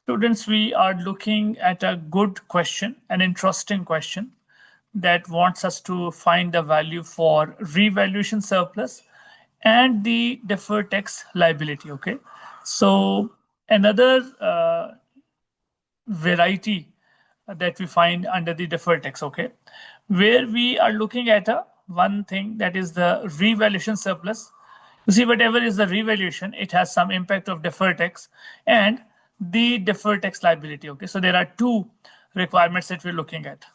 Students, we are looking at a good question, an interesting question that wants us to find the value for revaluation surplus and the deferred tax liability. Okay, so another variety that we find under the deferred tax, okay, where we are looking at a one thing that is the revaluation surplus. You see, whatever is the revaluation, it has some impact of deferred tax and the deferred tax liability. Okay, so there are two requirements that we're looking at.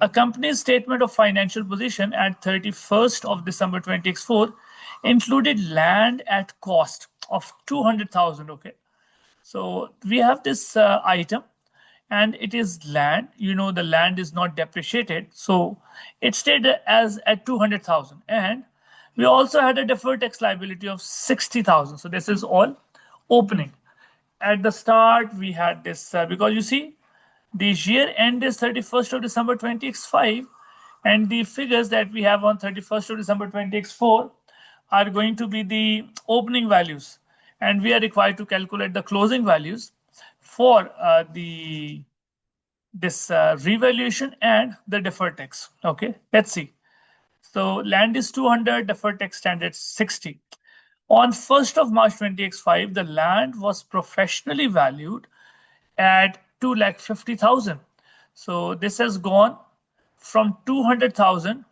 A company's statement of financial position at 31st of December 2024 included land at cost of 200,000. Okay, so we have this item and it is land. You know, the land is not depreciated. So it stayed as at 200,000. And we also had a deferred tax liability of 60,000. So this is all opening. At the start, we had this because you see, the year end is 31st of December 20x5, and the figures that we have on 31st of December 20x4 are going to be the opening values, and we are required to calculate the closing values for this revaluation and the deferred tax. Okay, let's see. So land is 200, deferred tax standard 60. On 1st of March 20x5, the land was professionally valued at 2,50,000. So this has gone from 200,000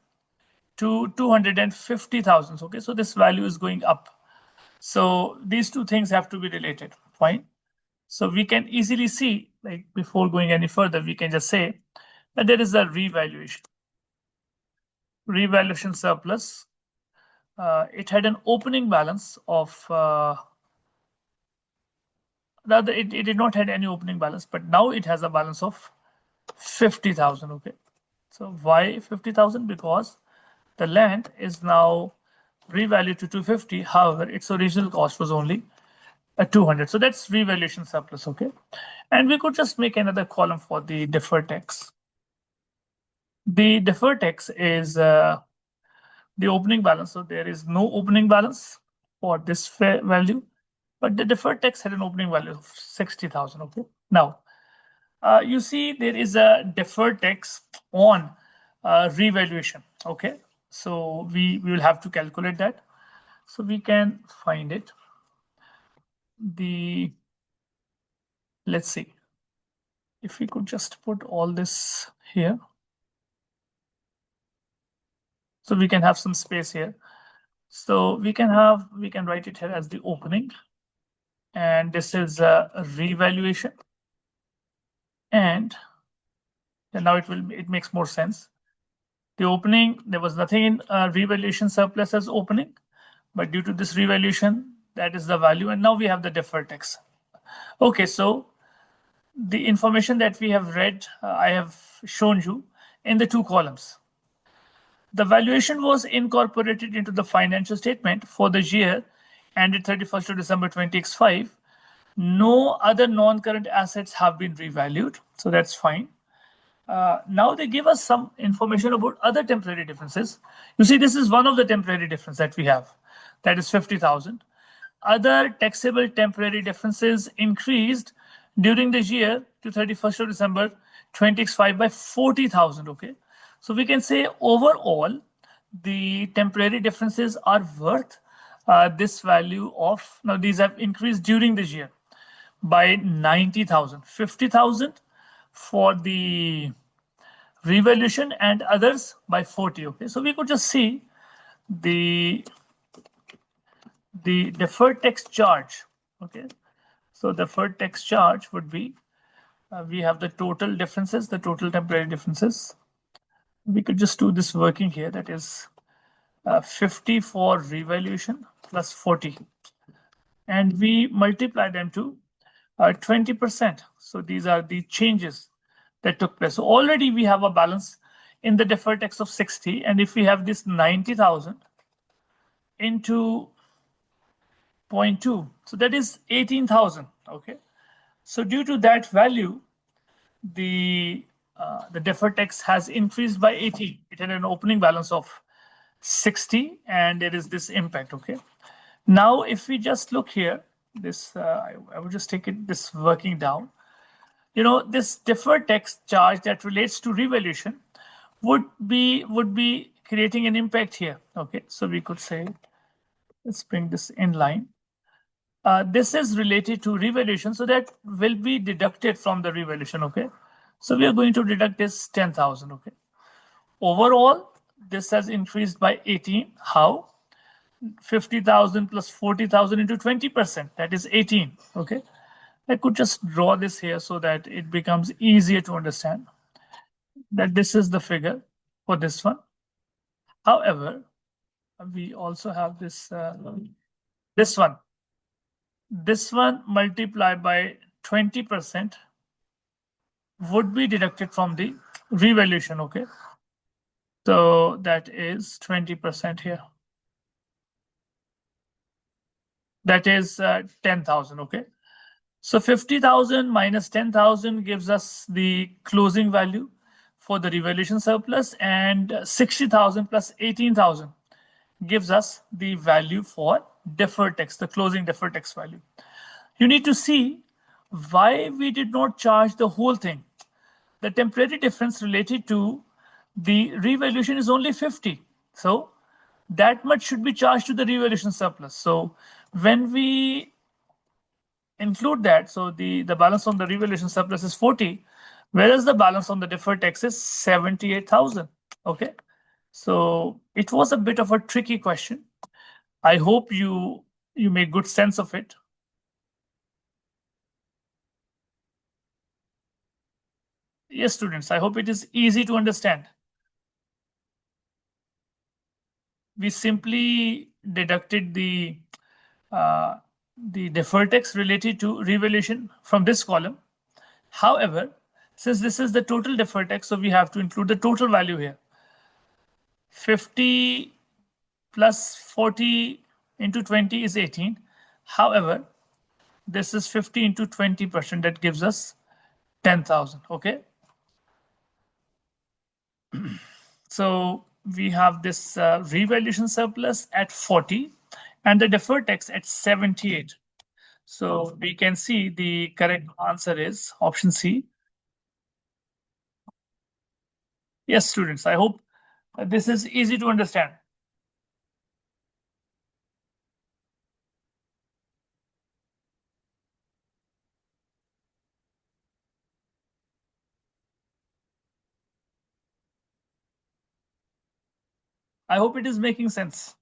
to 250,000. Okay, so this value is going up. So these two things have to be related. Fine. So we can easily see, like before going any further, we can just say that there is a revaluation surplus. It had an opening balance of rather it did not have any opening balance, but now it has a balance of 50,000. Okay, so why 50,000? Because the land is now revalued to 250. However, its original cost was only 200. So that's revaluation surplus. Okay, and we could just make another column for the deferred tax. The deferred tax is the opening balance. So there is no opening balance for this value, but the deferred tax had an opening value of 60,000. Okay, now you see there is a deferred tax on revaluation. Okay, so we will have to calculate that. So we can find it. Let's see if we could just put all this here. So we can have some space here. So we can write it here as the opening, and this is a revaluation, and now it makes more sense. The opening, there was nothing in revaluation surplus as opening, but due to this revaluation, that is the value, and now we have the deferred tax. Okay, so the information that we have read, I have shown you in the two columns. The valuation was incorporated into the financial statement for the year ended 31st of December 20x5. No other non-current assets have been revalued, so that's fine. Now they give us some information about other temporary differences. You see, this is one of the temporary differences that we have, that is 50,000. Other taxable temporary differences increased during the year to 31st of December 20x5 by 40,000. Okay, so we can say overall the temporary differences are worth this value of, now these have increased during the year by 90,000, 50,000 for the revaluation and others by 40. Okay, so we could just see the deferred tax charge. Okay, so deferred tax charge would be we have the total differences, the total temporary differences. We could just do this working here, that is 50 for revaluation plus 40, and we multiply them to 20%. So these are the changes that took place. So already we have a balance in the deferred tax of 60, and if we have this 90,000 into 0.2, so that is 18,000. Okay, so due to that value, the deferred tax has increased by 80. It had an opening balance of 60, and there is this impact. Okay, now if we just look here, this, I would just take it this working down. This deferred tax charge that relates to revaluation would be creating an impact here. Okay, so we could say, let's bring this in line. This is related to revaluation, so that will be deducted from the revaluation. Okay, so we are going to deduct this 10,000. Okay, overall this has increased by 18. How? 50,000 plus 40,000 into 20%, that is 18. Okay, I could just draw this here so that it becomes easier to understand that this is the figure for this one. However, we also have this one. This one multiplied by 20% would be deducted from the revaluation. Okay, so that is 20% here. That is 10,000. Okay, so 50,000 minus 10,000 gives us the closing value for the revaluation surplus, and 60,000 plus 18,000 gives us the value for deferred tax, the closing deferred tax value. You need to see why we did not charge the whole thing. The temporary difference related to the revaluation is only 50. So that much should be charged to the revaluation surplus. So when we include that, so the balance on the revaluation surplus is 40, whereas the balance on the deferred tax is 78,000. Okay, so it was a bit of a tricky question. I hope you make good sense of it. Yes, students, I hope it is easy to understand. We simply deducted the deferred tax related to revaluation from this column. However, since this is the total deferred tax, so we have to include the total value here. 50 plus 40 into 20 is 18. However, this is 50 into 20%, that gives us 10,000. Okay, so we have this revaluation surplus at 40 and the deferred tax at 78. So we can see the correct answer is option C. Yes, students, I hope this is easy to understand. I hope it is making sense.